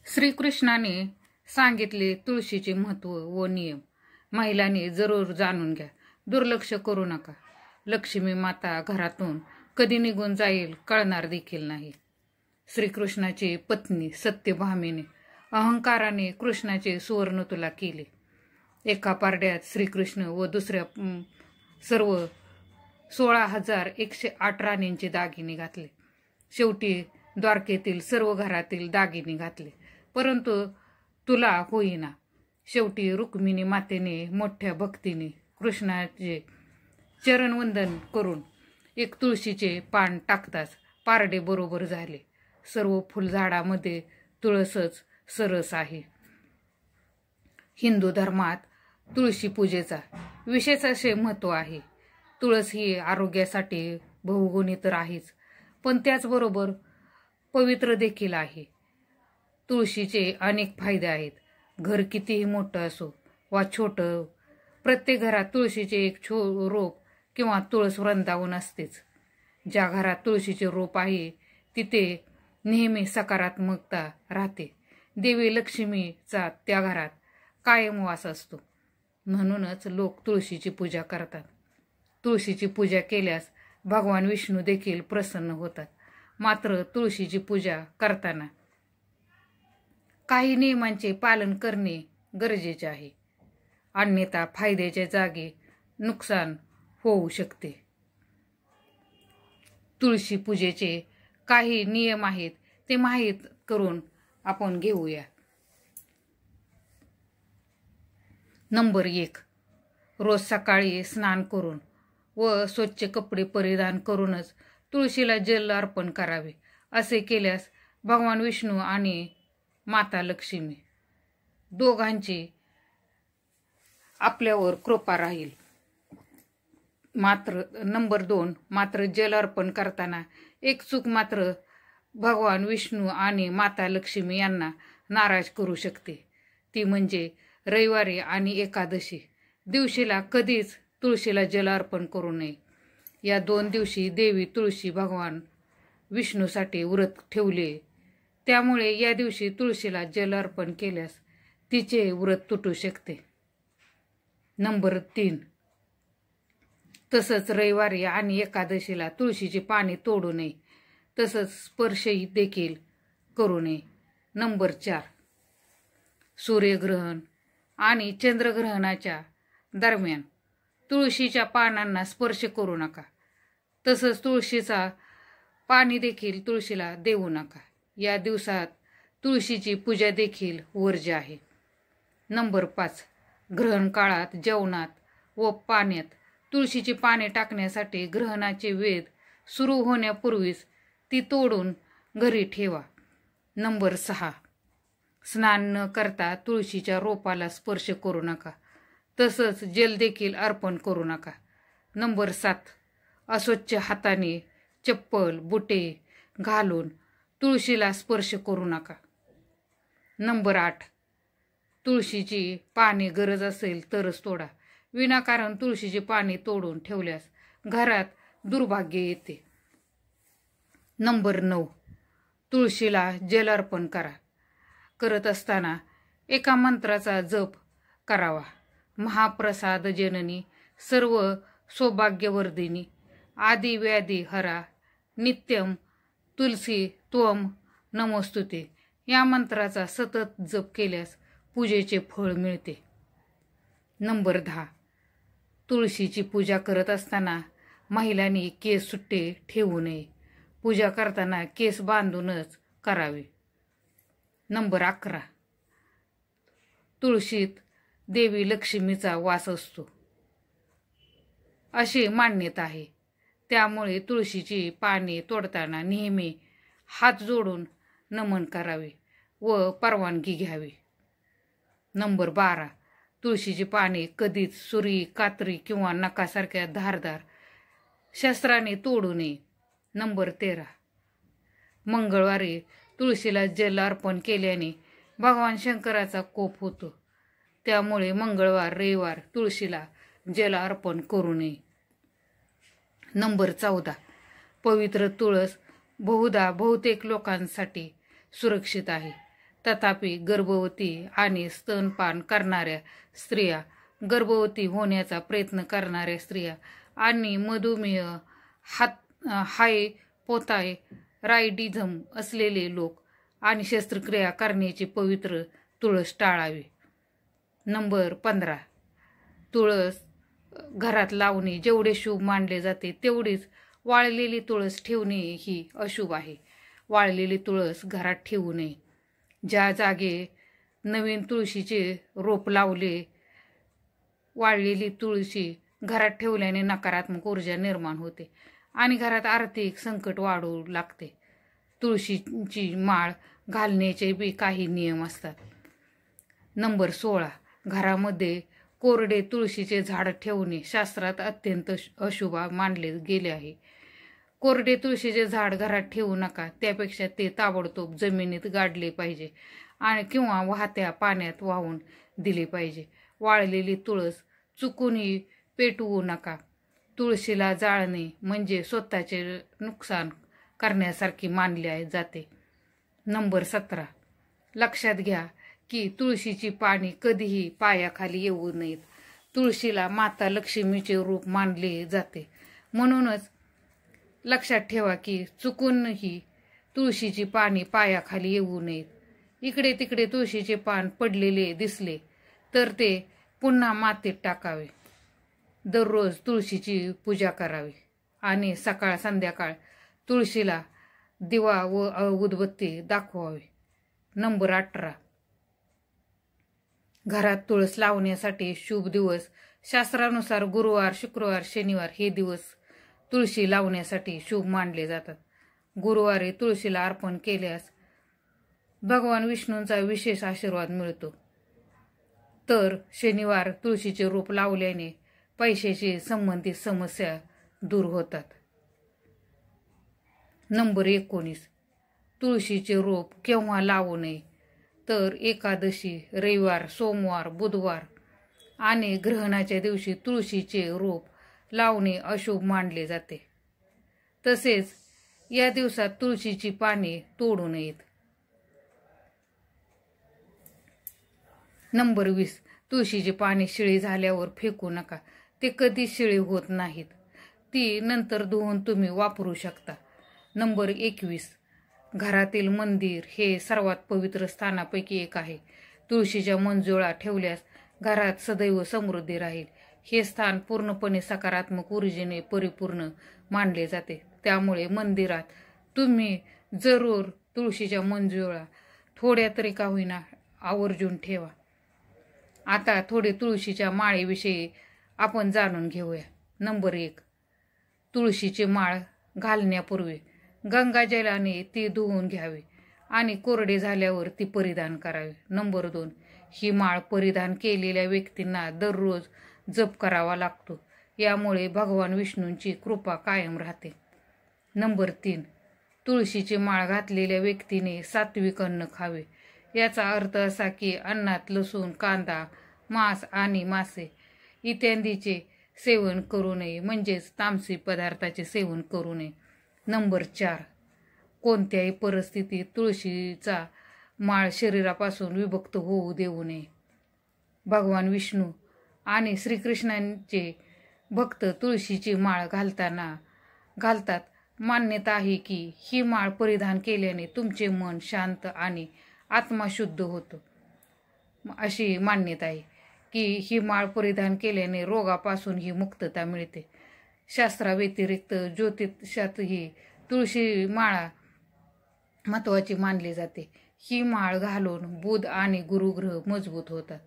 श्रीकृष्णाने सांगितले तुळशीचे महत्त्व व नियम महिलांनी जरूर जाणून घ्या. दुर्लक्ष करू नका. लक्ष्मी माता घरातून कधी निघून जाईल कळणार देखील नाही. श्रीकृष्णाची पत्नी सत्यभामेने अहंकाराने कृष्णाचे सुवर्ण तुला केले. एका पारड्यात श्रीकृष्ण व दुसऱ्या सर्व 16,108 राणींचे दागिने घातले. शेवटी द्वारकेतील सर्व घरातील दागिने घातले, परंतु तुला होईना. शेवटी रुक्मिणी मातेने मोठ्या भक्तीने कृष्णाचे चरणवंदन करून एक तुळशीचे पान टाकताच पारडे बरोबर झाले. सर्व फुलझाडामध्ये तुळसच सरस आहे. हिंदू धर्मात तुळशी पूजेचा विशेष असे महत्त्व आहे. तुळस ही आरोग्यासाठी बहुगुणी तर आहेच, पण त्याचबरोबर पवित्र देखील आहे. तुळशीचे अनेक फायदे आहेत. घर कितीही मोठं असो वा छोटं, प्रत्येक घरात तुळशीचे एक रोप किंवा तुळस वृंदावन असतेच. ज्या घरात तुळशीचे रोप आहे तिथे नेहमी सकारात्मकता राहते. देवी लक्ष्मीचा त्या घरात कायम वास असतो. म्हणूनच लोक तुळशीची पूजा करतात. तुळशीची पूजा केल्यास भगवान विष्णू देखील प्रसन्न होतात. मात्र तुळशीची पूजा करताना काही नियमांचे पालन करणे गरजेचे आहे, अन्यथा फायद्याच्या जागी नुकसान होऊ शकते. तुळशी पूजेचे काही नियम आहेत ते माहीत करून आपण घेऊया. नंबर 1, रोज सकाळी स्नान करून व स्वच्छ कपडे परिधान करूनच तुळशीला जल अर्पण करावे. असे केल्यास भगवान विष्णू आणि माता लक्ष्मी दोघांची आपल्यावर कृपा राहील. नंबर 2, मात्र जल अर्पण करताना एक चूक मात्र भगवान विष्णू आणि माता लक्ष्मी यांना नाराज करू शकते. ती म्हणजे रविवारी आणि एकादशी दिवशीला कधीच तुळशीला जल अर्पण करू नये. या 2 दिवशी देवी तुळशी भगवान विष्णूसाठी व्रत ठेवले, त्यामुळे या दिवशी तुळशीला जल अर्पण केल्यास तिचे व्रत तुटू शकते. नंबर 3, तसंच रविवारी आणि एकादशीला तुळशीची पाने तोडू नये, तसंच स्पर्शही देखील करू नये. नंबर 4, सूर्यग्रहण आणि चंद्रग्रहणाच्या दरम्यान तुळशीच्या पानांना स्पर्श करू नका. तसंच तुळशीचा पाणी देखील तुळशीला देऊ नका. या दिवसात तुळशीची पूजा देखील वर्ज्य आहे. नंबर 5, ग्रहण काळात जेवणात व पाण्यात तुळशीची पाने टाकण्यासाठी ग्रहणाचे वेध सुरू होण्यापूर्वीच ती तोडून घरी ठेवा. नंबर 6, स्नान न करता तुळशीच्या रोपाला स्पर्श करू नका, तसंच जल देखील अर्पण करू नका. नंबर 7, अस्वच्छ हाताने चप्पल बुटे घालून तुळशीला स्पर्श करू नका. नंबर 8, तुळशीची पाने गरज असेल तरच तोडा. विनाकारण तुळशीची पाने तोडून ठेवल्यास घरात दुर्भाग्य येते. नंबर 9, तुळशीला जल अर्पण करत असताना एका मंत्राचा जप करावा. महाप्रसाद जननी सर्व सौभाग्यवर्धिनी आदि व्याधी हरा नित्यम तुलसी त्वम नमोस्तुते या मंत्राचा सतत जप केल्यास पूजेचे फळ मिळते. नंबर 10, तुळशीची पूजा करत असताना महिलांनी केस सुट्टे ठेवू नये. पूजा करताना केस बांधूनच करावे. नंबर 11, तुळशीत देवी लक्ष्मीचा वास असतो अशी मान्यता आहे. त्यामुळे तुळशीची पाने तोडताना नेहमी हात जोडून नमन करावे व परवानगी घ्यावी. नंबर 12, तुळशीची पाने कधीच सुरी, कात्री किंवा नखासारख्या धारदार शस्त्राने तोडू नये. नंबर 13, मंगळवारी तुळशीला जल अर्पण केल्याने भगवान शंकराचा कोप होतो. त्यामुळे मंगळवार रविवार तुळशीला जल अर्पण करू नये. नंबर 14, पवित्र तुळस बहुतेक लोकांसाठी सुरक्षित आहे. तथापि गर्भवती आणि स्तनपान करणाऱ्या स्त्रिया, गर्भवती होण्याचा प्रयत्न करणाऱ्या स्त्रिया आणि मधुमेह, हायपोथायरॉइडिझम असलेले लोक आणि शस्त्रक्रिया करण्याची पवित्र तुळस टाळावी. नंबर 15. तुळस घरात लावणे जेवढे शुभ मानले जाते तेवढीच वाळलेली तुळस ठेवणे ही अशुभ आहे. वाळलेली तुळस घरात ठेवू नये. ज्या जागे नवीन तुळशीचे रोप लावले, वाळलेली तुळशी घरात ठेवल्याने नकारात्मक ऊर्जा निर्माण होते आणि घरात आर्थिक संकट वाढू लागते. तुळशीची माळ घालण्याचे बी काही नियम असतात. नंबर 16. घरामध्ये कोरडे तुळशीचे झाड ठेवणे शास्त्रात अत्यंत अशुभ मानले गेले आहे. कोरडे तुळशीचे झाड घरात ठेवू नका. त्यापेक्षा ते ताबडतोब जमिनीत गाडले पाहिजे आणि किंवा वाहत्या पाण्यात वाहून दिले पाहिजे. वाळलेली तुळस चुकूनही पेटवू नका. तुळशीला जाळणे म्हणजे स्वतःचे नुकसान करण्यासारखी मानले जाते. नंबर 17. लक्षात घ्या की तुळशीची पाने कधीही पायाखाली येऊ नयेत. तुळशीला माता लक्ष्मीचे रूप मानले जाते. म्हणूनच लक्षात ठेवा की चुकूनही तुळशीची पाने पायाखाली येऊ नयेत. इकडे तिकडे तुळशीचे पान पडलेले दिसले तर ते पुन्हा मातीत टाकावे. दररोज तुळशीची पूजा करावी आणि सकाळ संध्याकाळ तुळशीला दिवा व उदबत्ती दाखवावी. नंबर 18. घरात तुळस लावण्यासाठी शुभ दिवस. शास्त्रानुसार गुरुवार, शुक्रवार, शनिवार हे दिवस तुळशी लावण्यासाठी शुभ मानले जातात. गुरुवारी तुळशीला अर्पण केल्यास भगवान विष्णूंचा विशेष आशीर्वाद मिळतो. तर शनिवार तुळशीचे रोप लावल्याने पैशाशी संबंधित समस्या दूर होतात. नंबर 19. तुळशीचे रोप केव्हा लावू नये तर एकादशी, रविवार, सोमवार, बुधवार आणि ग्रहणाच्या दिवशी तुळशीचे रोप लावणे अशुभ मानले जाते. तसेच या दिवसात तुळशीची पाने तोडू नयेत. नंबर 20. तुळशीची पाने शिळी झाल्यावर फेकू नका. ते कधीच शिळी होत नाहीत. ती नंतर धुवून तुम्ही वापरू शकता. नंबर 21. घरातील मंदिर हे सर्वात पवित्र स्थानापैकी एक आहे. तुळशीच्या मंजुळा ठेवल्यास घरात सदैव समृद्धी राहील. हे स्थान पूर्णपणे सकारात्मक ऊर्जेने परिपूर्ण मानले जाते. त्यामुळे मंदिरात तुम्ही जरूर तुळशीच्या मंजुळा थोड्या तरी का होईना आवर्जून ठेवा. आता थोडे तुळशीच्या माळेविषयी आपण जाणून घेऊया. नंबर 1. तुळशीची माळ घालण्यापूर्वी गंगाजलाने ती धुवून घ्यावी आणि कोरडे झाल्यावर ती परिधान करावी. नंबर 2. ही माळ परिधान केलेल्या व्यक्तींना दररोज जप करावा लागतो. यामुळे भगवान विष्णूंची कृपा कायम राहते. नंबर 3. तुळशीची माळ घातलेल्या व्यक्तीने सात्विक अन्न खावे. याचा अर्थ असा की अन्नात लसूण, कांदा, मांस आणि मासे इत्यादीचे सेवन करू नये, म्हणजेच तामसी पदार्थाचे सेवन करू नये. नंबर 4. कोणत्याही परिस्थितीत तुळशीचा माळ शरीरापासून विभक्त होऊ देऊ नये. भगवान विष्णू आणि श्रीकृष्णांचे भक्त तुळशीची माळ घालतात. मान्यता आहे की ही माळ परिधान केल्याने तुमचे मन शांत आणि आत्मा शुद्ध होतो. अशी मान्यता आहे की ही माळ परिधान केल्याने रोगापासूनही मुक्तता मिळते. शास्त्राव्यतिरिक्त ज्योतिषातही तुळशी माळा महत्त्वाची मानली जाते. ही माळ घालून बुध आणि गुरुग्रह मजबूत होतात.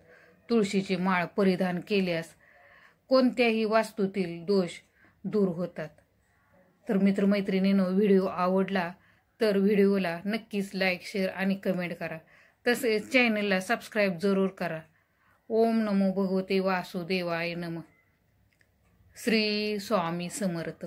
तुळशीची माळ परिधान केल्यास कोणत्याही वास्तूतील दोष दूर होतात. तर मित्रमैत्रिणींनो, व्हिडिओ आवडला तर व्हिडिओला नक्कीच लाईक, शेअर आणि कमेंट करा. तसेच चॅनलला सबस्क्राईब जरूर करा. ओम नमो भगवते वासुदेवाय नमः. श्री स्वामी समर्थ.